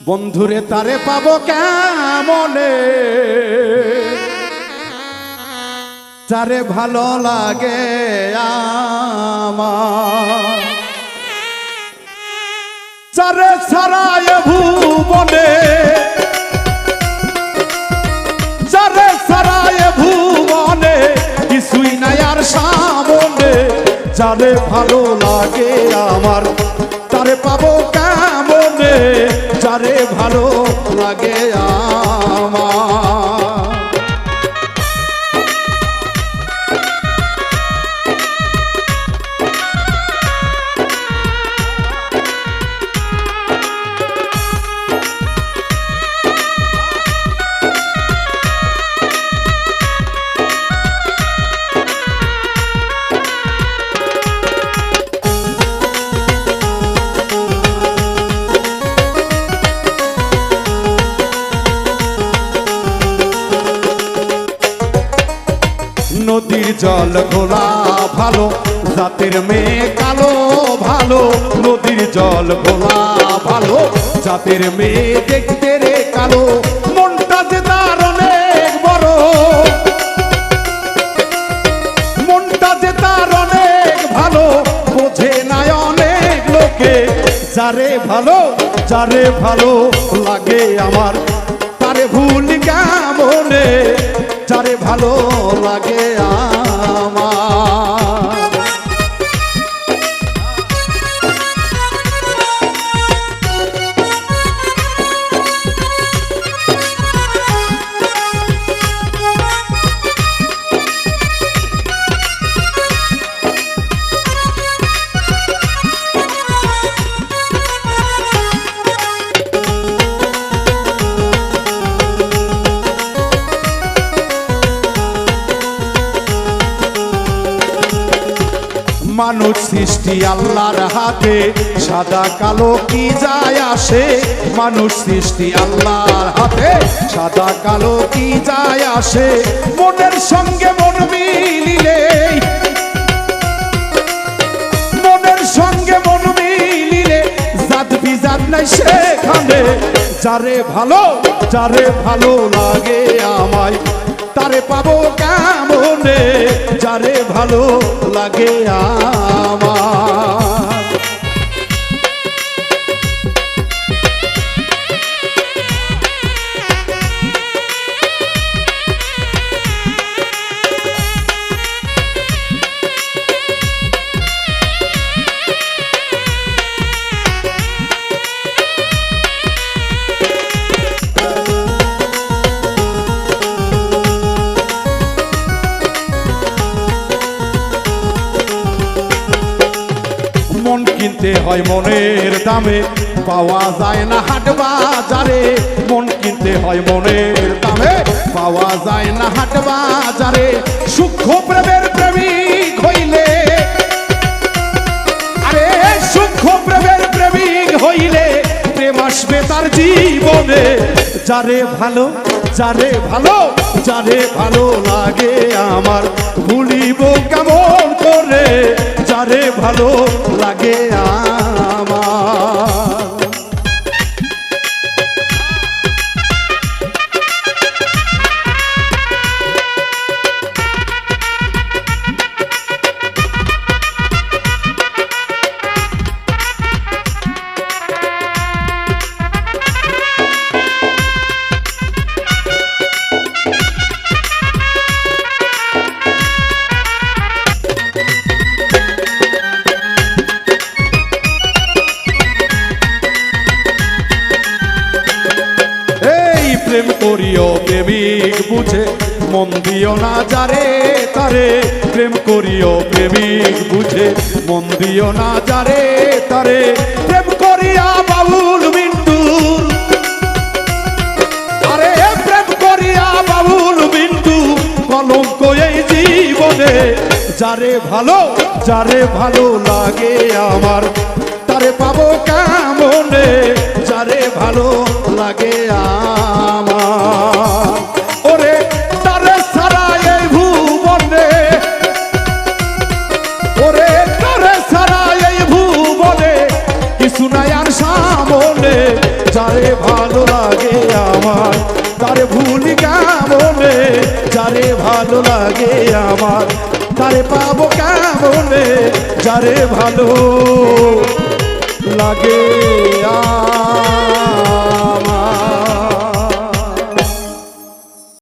বন্ধুরে তারে পাবো কেমনে, যারে ভালো লাগে আমার, যারে ছাড়ায় ভুবনে, যারে ছাড়ায় ভুবনে কিছুই নাই আর সামনে, যারে ভালো লাগে আমার তারে পাবো কেমনে, যারে ভালো লাগে আমার। নদীর জল ঘোলা ভালো, জাতের মেয়ে কালো ভালো, নদীর জল ঘোলা ভালো, জাতের মেয়ে দেখতে রে কালো, মনটা যে তার অনেক বড়, মনটা যে তার অনেক ভালো, বোঝে না অনেক লোকে, যারে ভালো লাগে আমার তারে ভুল কেমনে, যারে ভালো লাগে আমার। মানুষ সৃষ্টি আল্লাহর হাতে, সাদা কালো কি যায় আসে, মানুষ সৃষ্টি আল্লাহর হাতে, সাদা কালো কি যায় আসে, মনের সঙ্গে মন মিলিলে, মনের সঙ্গে মন মিলিলে, জাত বিজাত নাই সেখানে, যারে ভালো লাগে আমায় তারে পাবো কেমনে, যারে ভালো লাগে আমার। মন কিনতে হয় মনের দামে, পাওয়া যায় না হাট বাজারে, মন কিনতে হয় মনের দামে, পাওয়া যায় না হাট বাজারে, সূক্ষ্ম প্রেমের প্রেমিক হইলে, আরে সূক্ষ্ম প্রেমের প্রেমিক হইলে প্রেম আসবে তার জীবনে, যারে ভালো লাগে আমার ভুলিব কেমন করে, যারে ভালো লাগে আমার। প্রেম করিও প্রেমিক বুঝে, মন দিও না যারে তারে, প্রেম করিও প্রেমিক বুঝে, মন দিও না যারে তারে, প্রেম করিয়া বাউল মিন্টু, আরে প্রেম করিয়া বাউল মিন্টু কলঙ্ক এই জীবনে, যারে ভালো লাগে আমার তারে পাবো কেমনে, যারে ভালো লাগে আমার। ওরে তারে ছাড়া এই ভুবনে, ওরে তারে ছাড়া এই ভুবনে কিছু নাই আর সামনে, যারে ভালো লাগে আমার তারে ভুলি কেমনে, যারে ভালো লাগে আমার তারে পাবো কেমনে, যারে ভালো লাগে